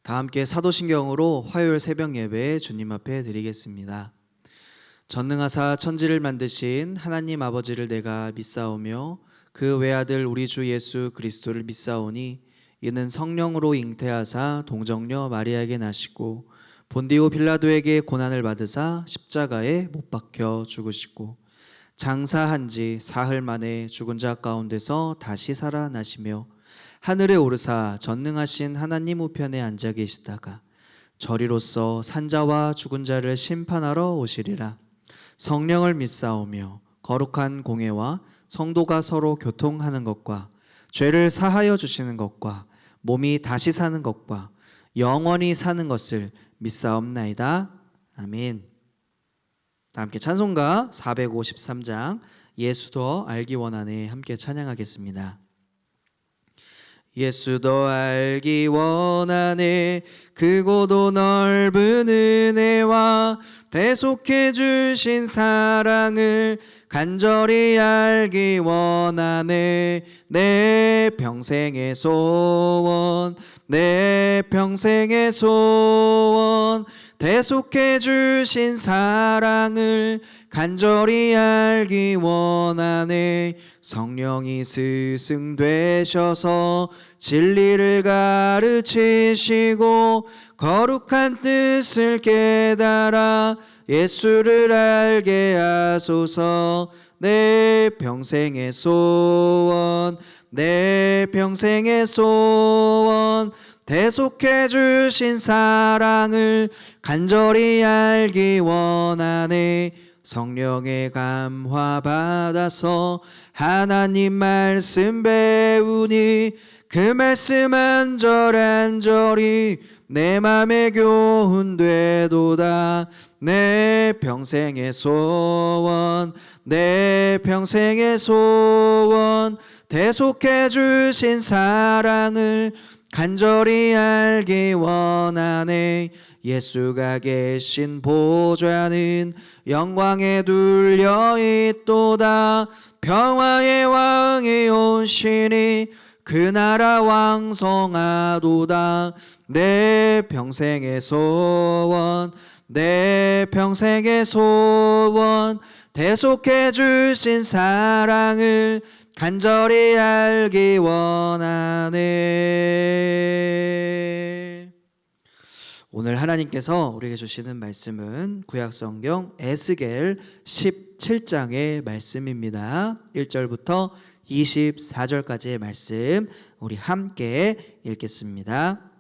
다 함께 사도신경으로 화요일 새벽 예배 주님 앞에 드리겠습니다. 전능하사 천지를 만드신 하나님 아버지를 내가 믿사오며 그 외아들 우리 주 예수 그리스도를 믿사오니 이는 성령으로 잉태하사 동정녀 마리아에게 나시고 본디오 빌라도에게 고난을 받으사 십자가에 못 박혀 죽으시고 장사한 지 사흘 만에 죽은 자 가운데서 다시 살아나시며 하늘에 오르사 전능하신 하나님 우편에 앉아 계시다가 저리로서 산자와 죽은 자를 심판하러 오시리라. 성령을 믿사오며 거룩한 공회와 성도가 서로 교통하는 것과 죄를 사하여 주시는 것과 몸이 다시 사는 것과 영원히 사는 것을 믿사옵나이다. 아멘. 다 함께 찬송가 453장 예수 더 알기 원하네 함께 찬양하겠습니다. 예수 더 알기 원하네 크고도 넓은 은혜와 대속해 주신 사랑을 간절히 알기 원하네. 내 평생의 소원 내 평생의 소원 대속해 주신 사랑을 간절히 알기 원하네. 성령이 스승 되셔서 진리를 가르치시고 거룩한 뜻을 깨달아 예수를 알게 하소서. 내 평생의 소원 내 평생의 소원 대속해 주신 사랑을 간절히 알기 원하네. 성령의 감화 받아서 하나님 말씀 배우니 그 말씀 한 절 한 절이 내 맘에 교훈되도다. 내 평생의 소원 내 평생의 소원 대속해 주신 사랑을 간절히 알기 원하네. 예수가 계신 보좌는 영광에 둘려 있도다. 평화의 왕이 오시니 그 나라 왕성하도다. 내 평생의 소원 내 평생의 소원 대속해 주신 사랑을 간절히 알기 원하네. 오늘 하나님께서 우리에게 주시는 말씀은 구약성경 에스겔 17장의 말씀입니다. 1절부터 24절까지의 말씀 우리 함께 읽겠습니다.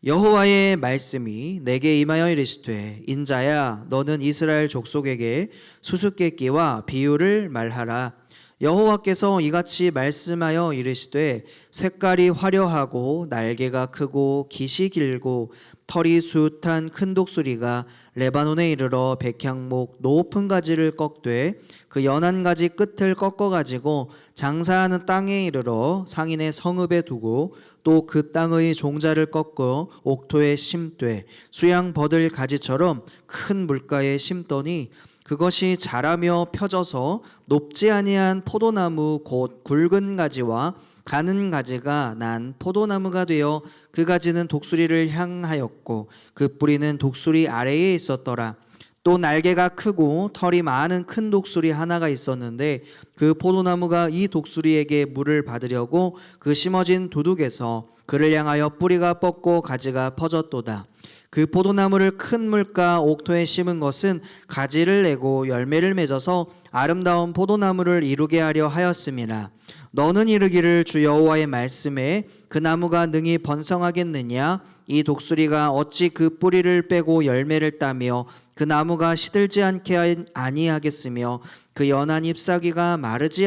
여호와의 말씀이 내게 임하여 이르시되 인자야 너는 이스라엘 족속에게 수수께끼와 비유를 말하라. 여호와께서 이같이 말씀하여 이르시되 색깔이 화려하고 날개가 크고 깃이 길고 털이 숱한 큰 독수리가 레바논에 이르러 백향목 높은 가지를 꺾되 그 연한 가지 끝을 꺾어 가지고 장사하는 땅에 이르러 상인의 성읍에 두고 또 그 땅의 종자를 꺾어 옥토에 심되 수양 버들 가지처럼 큰 물가에 심더니 그것이 자라며 펴져서 높지 아니한 포도나무 곧 굵은 가지와 가는 가지가 난 포도나무가 되어 그 가지는 독수리를 향하였고 그 뿌리는 독수리 아래에 있었더라. 또 날개가 크고 털이 많은 큰 독수리 하나가 있었는데 그 포도나무가 이 독수리에게 물을 받으려고 그 심어진 두둑에서 그를 향하여 뿌리가 뻗고 가지가 퍼졌도다. 그 포도나무를 큰 물가 옥토에 심은 것은 가지를 내고 열매를 맺어서 아름다운 포도나무를 이루게 하려 하였음이라. 너는 이르기를 주 여호와의 말씀에 그 나무가 능히 번성하겠느냐? 이 독수리가 어찌 그 뿌리를 빼고 열매를 따며 그 나무가 시들지 않게 아니하겠으며 그 연한 잎사귀가 마르지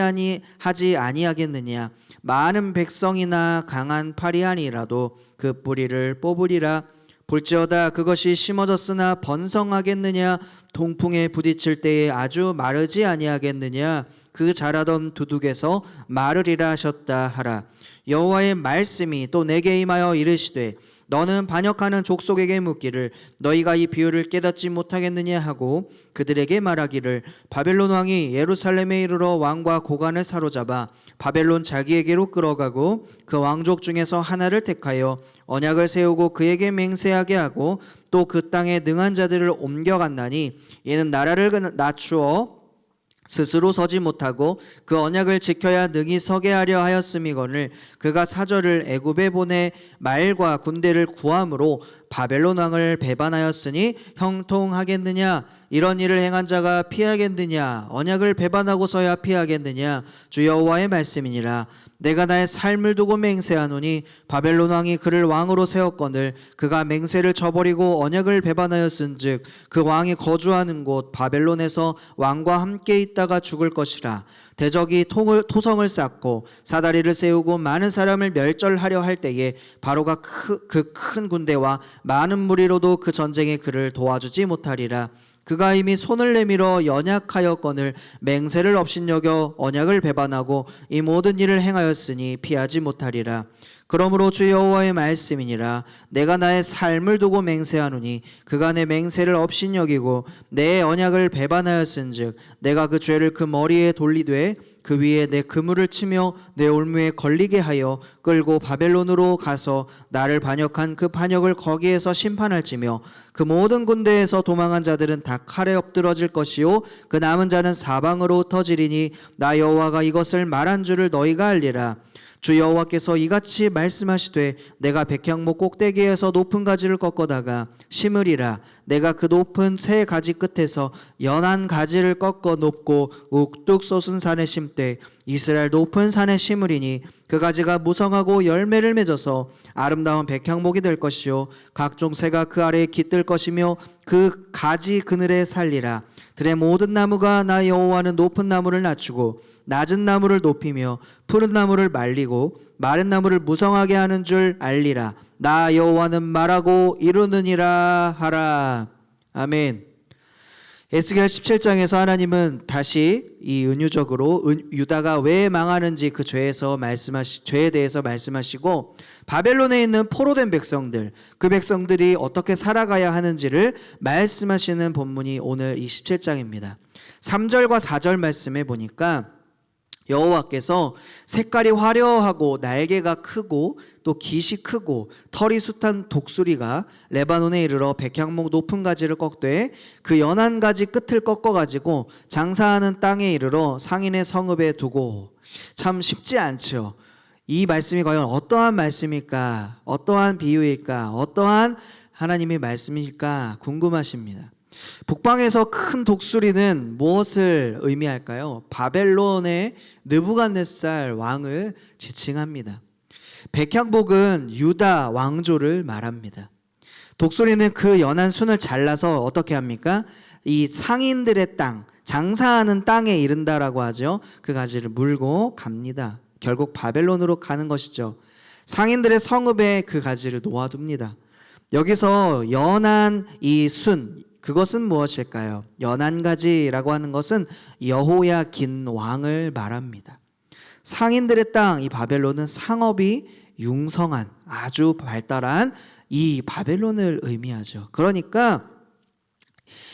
하지 아니하겠느냐? 많은 백성이나 강한 파리하니라도 그 뿌리를 뽑으리라. 볼지어다 그것이 심어졌으나 번성하겠느냐? 동풍에 부딪힐 때에 아주 마르지 아니하겠느냐? 그 자라던 두둑에서 마르리라 하셨다 하라. 여호와의 말씀이 또 내게 임하여 이르시되 너는 반역하는 족속에게 묻기를 너희가 이 비유를 깨닫지 못하겠느냐 하고 그들에게 말하기를 바벨론 왕이 예루살렘에 이르러 왕과 고관을 사로잡아 바벨론 자기에게로 끌어가고 그 왕족 중에서 하나를 택하여 언약을 세우고 그에게 맹세하게 하고 또 그 땅에 능한 자들을 옮겨갔나니 이는 나라를 낮추어 스스로 서지 못하고 그 언약을 지켜야 능히 서게 하려 하였음이거늘 그가 사절을 애굽에 보내 말과 군대를 구함으로 바벨론 왕을 배반하였으니 형통하겠느냐? 이런 일을 행한 자가 피하겠느냐? 언약을 배반하고서야 피하겠느냐? 주 여호와의 말씀이니라. 내가 나의 삶을 두고 맹세하노니 바벨론 왕이 그를 왕으로 세웠거늘 그가 맹세를 저버리고 언약을 배반하였은즉 그 왕이 거주하는 곳 바벨론에서 왕과 함께 있다가 죽을 것이라. 대적이 토성을 쌓고 사다리를 세우고 많은 사람을 멸절하려 할 때에 바로가 그 큰 군대와 많은 무리로도 그 전쟁에 그를 도와주지 못하리라. 그가 이미 손을 내밀어 연약하였거늘 맹세를 업신여겨 언약을 배반하고 이 모든 일을 행하였으니 피하지 못하리라. 그러므로 주 여호와의 말씀이니라. 내가 나의 삶을 두고 맹세하노니 그가 내 맹세를 업신여기고 내 언약을 배반하였은즉 내가 그 죄를 그 머리에 돌리되 그 위에 내 그물을 치며 내 올무에 걸리게 하여 끌고 바벨론으로 가서 나를 반역한 그 반역을 거기에서 심판할지며 그 모든 군대에서 도망한 자들은 다 칼에 엎드러질 것이요 그 남은 자는 사방으로 흩어지리니 나 여호와가 이것을 말한 줄을 너희가 알리라. 주 여호와께서 이같이 말씀하시되 내가 백향목 꼭대기에서 높은 가지를 꺾어다가 심으리라. 내가 그 높은 새 가지 끝에서 연한 가지를 꺾어 높고 욱뚝 솟은 산에 심되 이스라엘 높은 산에 심으리니 그 가지가 무성하고 열매를 맺어서 아름다운 백향목이 될 것이요 각종 새가 그 아래에 깃들 것이며 그 가지 그늘에 살리라. 들의 모든 나무가 나 여호와는 높은 나무를 낮추고 낮은 나무를 높이며 푸른 나무를 말리고 마른 나무를 무성하게 하는 줄 알리라. 나 여호와는 말하고 이루느니라 하라. 아멘. 에스겔 17장에서 하나님은 다시 이 은유적으로 유다가 왜 망하는지 그 죄에 대해서 말씀하시고 바벨론에 있는 포로된 백성들, 그 백성들이 어떻게 살아가야 하는지를 말씀하시는 본문이 오늘 이 17장입니다. 3절과 4절 말씀에 보니까 여호와께서 색깔이 화려하고 날개가 크고 또 깃이 크고 털이 숱한 독수리가 레바논에 이르러 백향목 높은 가지를 꺾되 그 연한 가지 끝을 꺾어가지고 장사하는 땅에 이르러 상인의 성읍에 두고. 참 쉽지 않죠. 이 말씀이 과연 어떠한 말씀일까? 어떠한 비유일까? 어떠한 하나님의 말씀일까? 궁금하십니다. 북방에서 큰 독수리는 무엇을 의미할까요? 바벨론의 느부갓네살 왕을 지칭합니다. 백향목은 유다 왕조를 말합니다. 독수리는 그 연한 순을 잘라서 어떻게 합니까? 이 상인들의 땅, 장사하는 땅에 이른다라고 하죠. 그 가지를 물고 갑니다. 결국 바벨론으로 가는 것이죠. 상인들의 성읍에 그 가지를 놓아둡니다. 여기서 연한 이 순, 그것은 무엇일까요? 연한 가지라고 하는 것은 여호야긴 왕을 말합니다. 상인들의 땅, 이 바벨론은 상업이 융성한 아주 발달한 이 바벨론을 의미하죠. 그러니까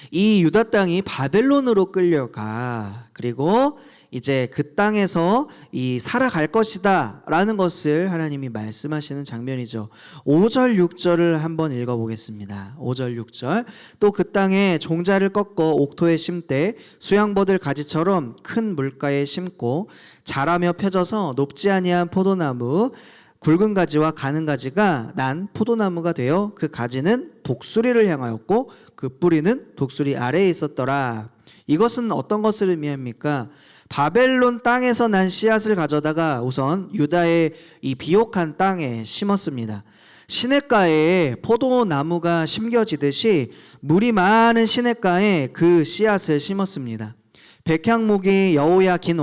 이 유다 땅이 바벨론으로 끌려가. 그리고 이제 그 땅에서 이 살아갈 것이다 라는 것을 하나님이 말씀하시는 장면이죠. 5절 6절을 한번 읽어보겠습니다. 5절 6절. 또 그 땅에 종자를 꺾어 옥토에 심되 수양버들 가지처럼 큰 물가에 심고 자라며 펴져서 높지 아니한 포도나무 굵은 가지와 가는 가지가 난 포도나무가 되어 그 가지는 독수리를 향하였고 그 뿌리는 독수리 아래에 있었더라. 이것은 어떤 것을 의미합니까? 바벨론 땅에서 난 씨앗을 가져다가 우선 유다의 이 비옥한 땅에 심었습니다. 시냇가에 포도나무가 심겨지듯이 물이 많은 시냇가에 그 씨앗을 심었습니다. 백향목이 여호야긴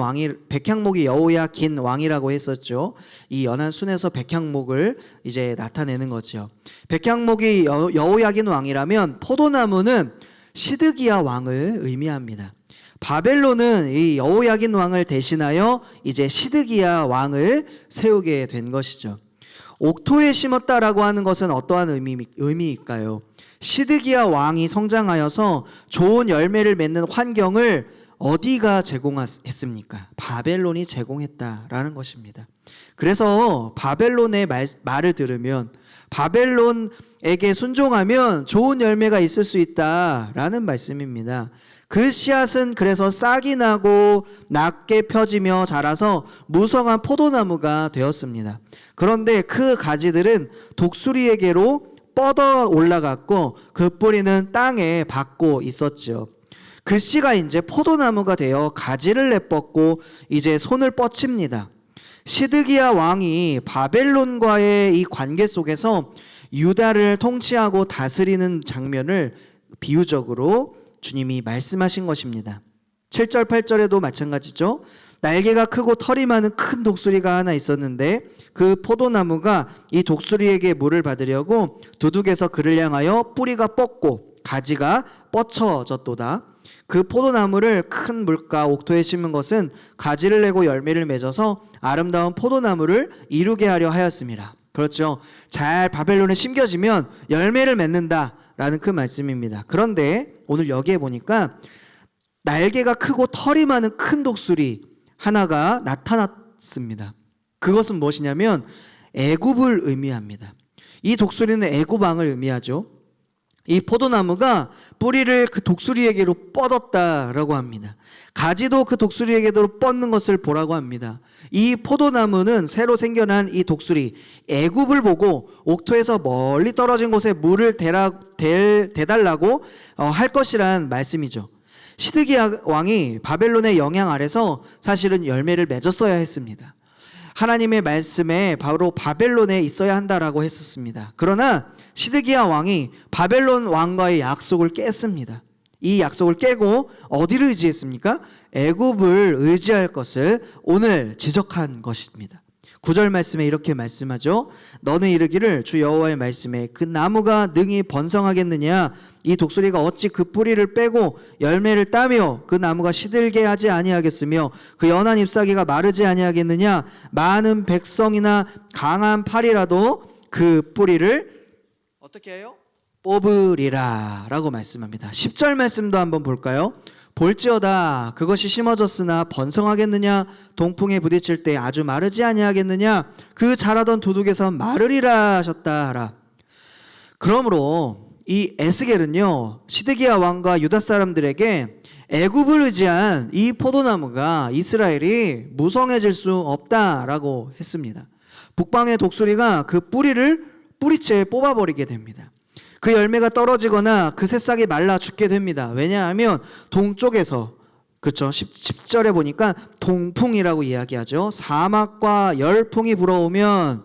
왕이라고 했었죠. 이 연한 순에서 백향목을 이제 나타내는 거죠. 백향목이 여호야긴 왕이라면 포도나무는 시드기야 왕을 의미합니다. 바벨론은 이 여호야긴 왕을 대신하여 이제 시드기야 왕을 세우게 된 것이죠. 옥토에 심었다라고 하는 것은 어떠한 의미일까요? 시드기야 왕이 성장하여서 좋은 열매를 맺는 환경을 어디가 제공했습니까? 바벨론이 제공했다라는 것입니다. 그래서 바벨론의 말을 들으면, 바벨론에게 순종하면 좋은 열매가 있을 수 있다라는 말씀입니다. 그 씨앗은 그래서 싹이 나고 낮게 펴지며 자라서 무성한 포도나무가 되었습니다. 그런데 그 가지들은 독수리에게로 뻗어 올라갔고 그 뿌리는 땅에 박고 있었죠. 그 씨가 이제 포도나무가 되어 가지를 내뻗고 이제 손을 뻗칩니다. 시드기야 왕이 바벨론과의 이 관계 속에서 유다를 통치하고 다스리는 장면을 비유적으로 주님이 말씀하신 것입니다. 7절 8절에도 마찬가지죠. 날개가 크고 털이 많은 큰 독수리가 하나 있었는데 그 포도나무가 이 독수리에게 물을 받으려고 두둑에서 그를 향하여 뿌리가 뻗고 가지가 뻗쳐졌도다. 그 포도나무를 큰 물가 옥토에 심은 것은 가지를 내고 열매를 맺어서 아름다운 포도나무를 이루게 하려 하였습니다. 그렇죠. 잘 바벨론에 심겨지면 열매를 맺는다라는 그 말씀입니다. 그런데 오늘 여기에 보니까 날개가 크고 털이 많은 큰 독수리 하나가 나타났습니다. 그것은 무엇이냐면 애굽을 의미합니다. 이 독수리는 애굽 왕을 의미하죠. 이 포도나무가 뿌리를 그 독수리에게로 뻗었다라고 합니다. 가지도 그 독수리에게로 뻗는 것을 보라고 합니다. 이 포도나무는 새로 생겨난 이 독수리 애굽을 보고 옥토에서 멀리 떨어진 곳에 물을 대달라고 할 것이란 말씀이죠. 시드기야 왕이 바벨론의 영향 아래서 사실은 열매를 맺었어야 했습니다. 하나님의 말씀에 바로 바벨론에 있어야 한다라고 했었습니다. 그러나 시드기야 왕이 바벨론 왕과의 약속을 깼습니다. 이 약속을 깨고 어디를 의지했습니까? 애굽을 의지할 것을 오늘 지적한 것입니다. 9절 말씀에 이렇게 말씀하죠. 너는 이르기를 주 여호와의 말씀에 그 나무가 능히 번성하겠느냐? 이 독수리가 어찌 그 뿌리를 빼고 열매를 따며 그 나무가 시들게 하지 아니하겠으며 그 연한 잎사귀가 마르지 아니하겠느냐? 많은 백성이나 강한 팔이라도 그 뿌리를 어떻게 해요? 뽑으리라 라고 말씀합니다. 10절 말씀도 한번 볼까요? 볼지어다 그것이 심어졌으나 번성하겠느냐? 동풍에 부딪힐 때 아주 마르지 아니하겠느냐? 그 자라던 두둑에서 마르리라 하셨다 하라. 그러므로 이 에스겔은요 시드기야 왕과 유다 사람들에게 애굽을 의지한 이 포도나무가 이스라엘이 무성해질 수 없다라고 했습니다. 북방의 독수리가 그 뿌리를 뿌리채 뽑아버리게 됩니다. 그 열매가 떨어지거나 그 새싹이 말라 죽게 됩니다. 왜냐하면 동쪽에서 그렇죠. 10절에 보니까 동풍이라고 이야기하죠. 사막과 열풍이 불어오면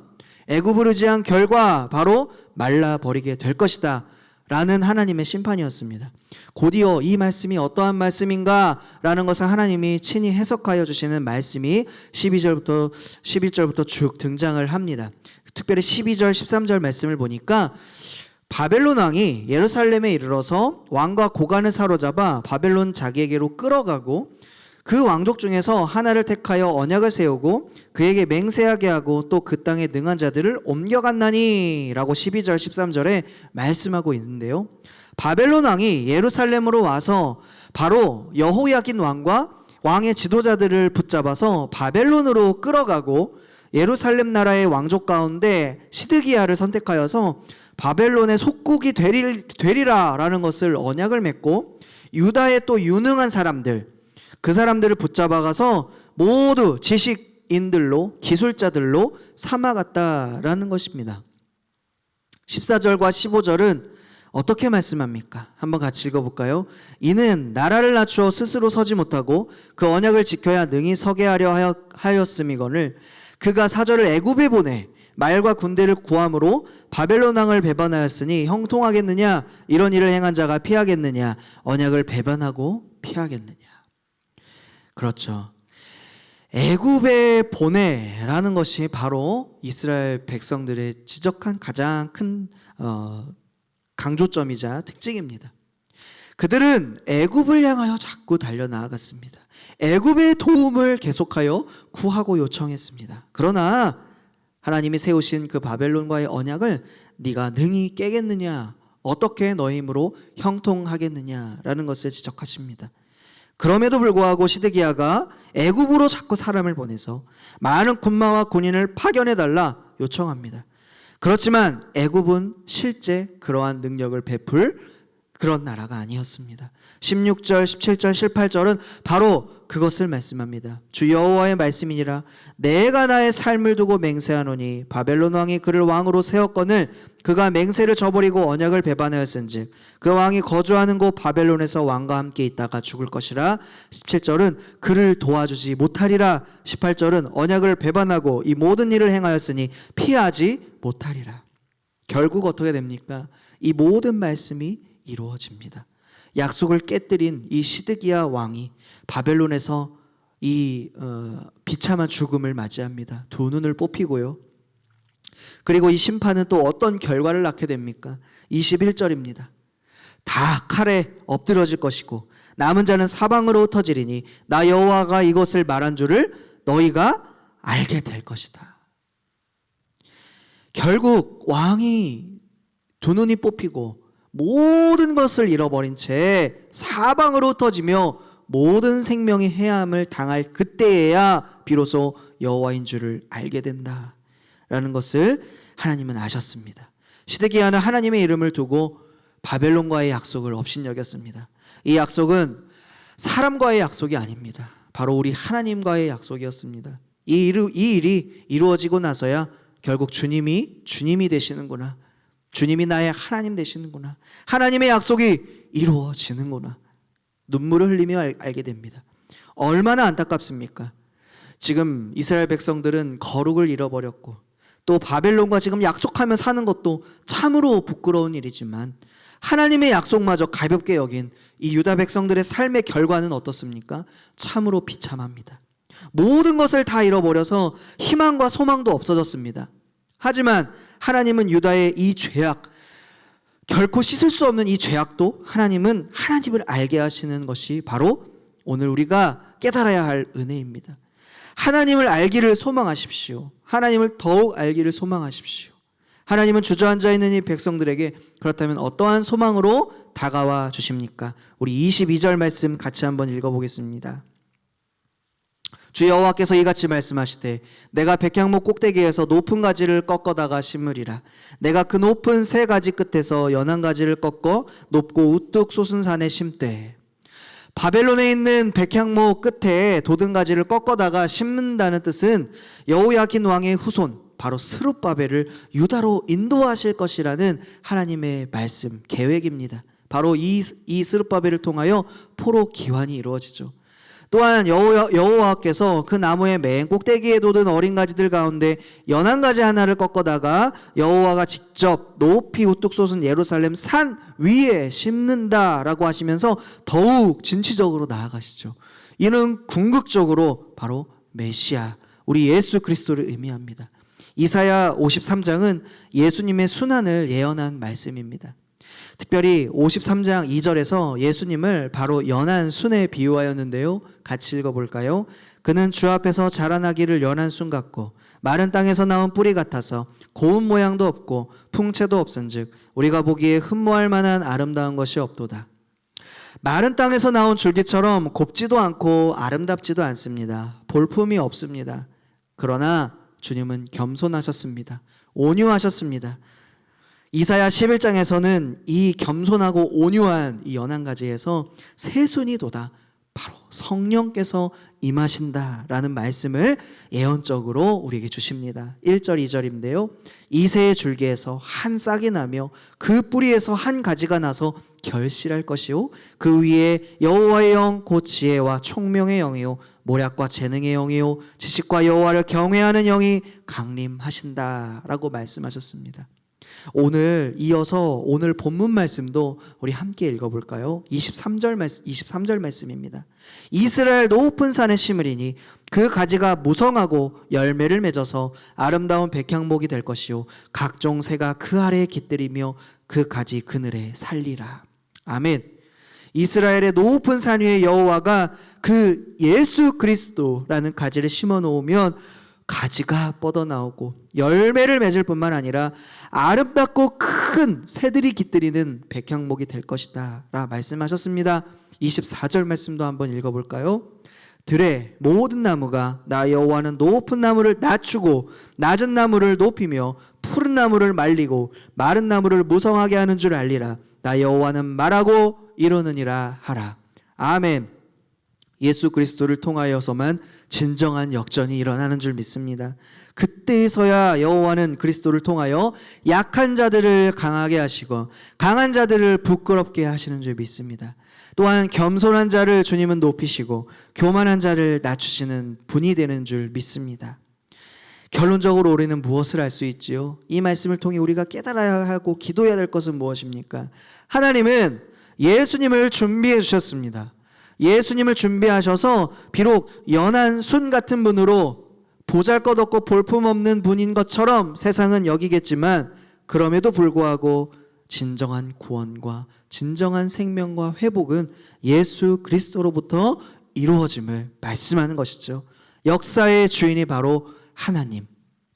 애굽을 의지한 결과 바로 말라버리게 될 것이다 라는 하나님의 심판이었습니다. 곧이어 이 말씀이 어떠한 말씀인가 라는 것을 하나님이 친히 해석하여 주시는 말씀이 12절부터 11절부터 쭉 등장을 합니다. 특별히 12절 13절 말씀을 보니까 바벨론 왕이 예루살렘에 이르러서 왕과 고관을 사로잡아 바벨론 자기에게로 끌어가고 그 왕족 중에서 하나를 택하여 언약을 세우고 그에게 맹세하게 하고 또 그 땅에 능한 자들을 옮겨갔나니 라고 12절 13절에 말씀하고 있는데요. 바벨론 왕이 예루살렘으로 와서 바로 여호야긴 왕과 왕의 지도자들을 붙잡아서 바벨론으로 끌어가고 예루살렘 나라의 왕족 가운데 시드기야를 선택하여서 바벨론의 속국이 되리라 라는 것을 언약을 맺고 유다의 또 유능한 사람들 그 사람들을 붙잡아가서 모두 지식인들로 기술자들로 삼아갔다라는 것입니다. 14절과 15절은 어떻게 말씀합니까? 한번 같이 읽어볼까요? 이는 나라를 낮추어 스스로 서지 못하고 그 언약을 지켜야 능히 서게 하려 하였음이거늘 그가 사절을 애굽에 보내 말과 군대를 구함으로 바벨론 왕을 배반하였으니 형통하겠느냐? 이런 일을 행한 자가 피하겠느냐? 언약을 배반하고 피하겠느냐? 그렇죠. 애굽에 보내라는 것이 바로 이스라엘 백성들의 지적한 가장 큰 강조점이자 특징입니다. 그들은 애굽을 향하여 자꾸 달려나아갔습니다. 애굽의 도움을 계속하여 구하고 요청했습니다. 그러나 하나님이 세우신 그 바벨론과의 언약을 네가 능히 깨겠느냐? 어떻게 너희 힘으로 형통하겠느냐라는 것을 지적하십니다. 그럼에도 불구하고 시드기야가 애굽으로 자꾸 사람을 보내서 많은 군마와 군인을 파견해달라 요청합니다. 그렇지만 애굽은 실제 그러한 능력을 베풀 그런 나라가 아니었습니다. 16절, 17절, 18절은 바로 그것을 말씀합니다. 주 여호와의 말씀이니라. 내가 나의 삶을 두고 맹세하노니 바벨론 왕이 그를 왕으로 세웠거늘 그가 맹세를 저버리고 언약을 배반하였은즉 그 왕이 거주하는 곳 바벨론에서 왕과 함께 있다가 죽을 것이라. 17절은 그를 도와주지 못하리라. 18절은 언약을 배반하고 이 모든 일을 행하였으니 피하지 못하리라. 결국 어떻게 됩니까? 이 모든 말씀이 이루어집니다. 약속을 깨뜨린 이 시드기야 왕이 바벨론에서 이 비참한 죽음을 맞이합니다. 두 눈을 뽑히고요. 그리고 이 심판은 또 어떤 결과를 낳게 됩니까? 21절입니다. 다 칼에 엎드러질 것이고 남은 자는 사방으로 흩어지리니 나 여호와가 이것을 말한 줄을 너희가 알게 될 것이다. 결국 왕이 두 눈이 뽑히고 모든 것을 잃어버린 채 사방으로 흩어지며 모든 생명이 해함을 당할 그때에야 비로소 여호와인 줄을 알게 된다라는 것을 하나님은 아셨습니다. 시드기야는 하나님의 이름을 두고 바벨론과의 약속을 업신여겼습니다. 이 약속은 사람과의 약속이 아닙니다. 바로 우리 하나님과의 약속이었습니다. 이 일이 이루어지고 나서야 결국 주님이 되시는구나, 주님이 나의 하나님 되시는구나, 하나님의 약속이 이루어지는구나, 눈물을 흘리며 알게 됩니다. 얼마나 안타깝습니까? 지금 이스라엘 백성들은 거룩을 잃어버렸고 또 바벨론과 지금 약속하며 사는 것도 참으로 부끄러운 일이지만 하나님의 약속마저 가볍게 여긴 이 유다 백성들의 삶의 결과는 어떻습니까? 참으로 비참합니다. 모든 것을 다 잃어버려서 희망과 소망도 없어졌습니다. 하지만 하나님은 유다의 이 죄악, 결코 씻을 수 없는 이 죄악도 하나님은 하나님을 알게 하시는 것이 바로 오늘 우리가 깨달아야 할 은혜입니다. 하나님을 알기를 소망하십시오. 하나님을 더욱 알기를 소망하십시오. 하나님은 주저앉아 있는 이 백성들에게 그렇다면 어떠한 소망으로 다가와 주십니까? 우리 22절 말씀 같이 한번 읽어보겠습니다. 주 여호와께서 이같이 말씀하시되 내가 백향목 꼭대기에서 높은 가지를 꺾어다가 심으리라. 내가 그 높은 세 가지 끝에서 연한 가지를 꺾어 높고 우뚝 솟은 산에 심되. 바벨론에 있는 백향목 끝에 돋은 가지를 꺾어다가 심는다는 뜻은 여호야긴 왕의 후손 바로 스룹바벨을 유다로 인도하실 것이라는 하나님의 말씀, 계획입니다. 바로 이 스룹바벨을 통하여 포로 기환이 이루어지죠. 또한 여호와께서 그 나무의 맨 꼭대기에 돋은 어린 가지들 가운데 연한 가지 하나를 꺾어다가 여호와가 직접 높이 우뚝 솟은 예루살렘 산 위에 심는다라고 하시면서 더욱 진취적으로 나아가시죠. 이는 궁극적으로 바로 메시아, 우리 예수 그리스도를 의미합니다. 이사야 53장은 예수님의 순환을 예언한 말씀입니다. 특별히 53장 2절에서 예수님을 바로 연한 순에 비유하였는데요. 같이 읽어볼까요? 그는 주 앞에서 자라나기를 연한 순 같고 마른 땅에서 나온 뿌리 같아서 고운 모양도 없고 풍채도 없은즉 우리가 보기에 흠모할 만한 아름다운 것이 없도다. 마른 땅에서 나온 줄기처럼 곱지도 않고 아름답지도 않습니다. 볼품이 없습니다. 그러나 주님은 겸손하셨습니다. 온유하셨습니다. 이사야 11장에서는 이 겸손하고 온유한 이 연한 가지에서 새순이 돋아 바로 성령께서 임하신다라는 말씀을 예언적으로 우리에게 주십니다. 1절 2절인데요. 이 새의 줄기에서 한 싹이 나며 그 뿌리에서 한 가지가 나서 결실할 것이요 그 위에 여호와의 영 곧 지혜와 총명의 영이요 모략과 재능의 영이요 지식과 여호와를 경외하는 영이 강림하신다라고 말씀하셨습니다. 오늘 이어서 오늘 본문 말씀도 우리 함께 읽어볼까요? 23절 말씀입니다. 이스라엘 높은 산에 심으리니 그 가지가 무성하고 열매를 맺어서 아름다운 백향목이 될 것이요 각종 새가 그 아래에 깃들이며 그 가지 그늘에 살리라. 아멘. 이스라엘의 높은 산 위에 여호와가 그 예수 그리스도라는 가지를 심어 놓으면 가지가 뻗어나오고 열매를 맺을 뿐만 아니라 아름답고 큰 새들이 깃들이는 백향목이 될 것이다 라 말씀하셨습니다. 24절 말씀도 한번 읽어볼까요? 들의 모든 나무가 나 여호와는 높은 나무를 낮추고 낮은 나무를 높이며 푸른 나무를 말리고 마른 나무를 무성하게 하는 줄 알리라. 나 여호와는 말하고 이루느니라 하라. 아멘. 예수 그리스도를 통하여서만 진정한 역전이 일어나는 줄 믿습니다. 그때에서야 여호와는 그리스도를 통하여 약한 자들을 강하게 하시고 강한 자들을 부끄럽게 하시는 줄 믿습니다. 또한 겸손한 자를 주님은 높이시고 교만한 자를 낮추시는 분이 되는 줄 믿습니다. 결론적으로 우리는 무엇을 알 수 있지요? 이 말씀을 통해 우리가 깨달아야 하고 기도해야 될 것은 무엇입니까? 하나님은 예수님을 준비해 주셨습니다. 예수님을 준비하셔서 비록 연한 순 같은 분으로 보잘것없고 볼품없는 분인 것처럼 세상은 여기겠지만 그럼에도 불구하고 진정한 구원과 진정한 생명과 회복은 예수 그리스도로부터 이루어짐을 말씀하는 것이죠. 역사의 주인이 바로 하나님,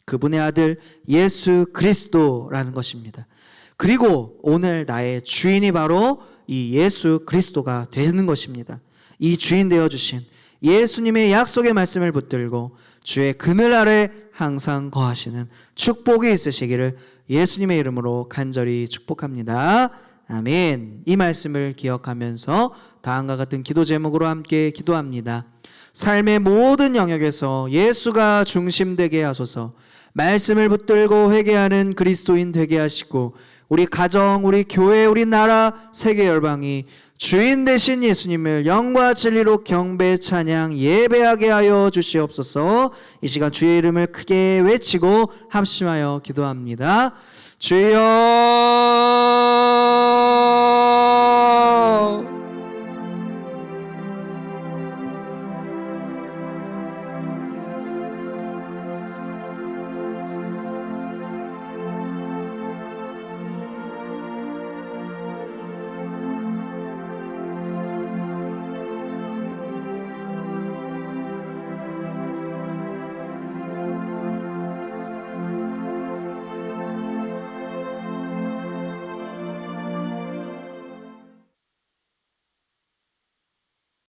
그분의 아들 예수 그리스도라는 것입니다. 그리고 오늘 나의 주인이 바로 이 예수 그리스도가 되는 것입니다. 이 주인 되어주신 예수님의 약속의 말씀을 붙들고 주의 그늘 아래 항상 거하시는 축복이 있으시기를 예수님의 이름으로 간절히 축복합니다. 아멘. 이 말씀을 기억하면서 다음과 같은 기도 제목으로 함께 기도합니다. 삶의 모든 영역에서 예수가 중심되게 하소서. 말씀을 붙들고 회개하는 그리스도인 되게 하시고 우리 가정, 우리 교회, 우리 나라, 세계 열방이 주인 되신 예수님을 영과 진리로 경배, 찬양, 예배하게 하여 주시옵소서. 이 시간 주의 이름을 크게 외치고 합심하여 기도합니다. 주여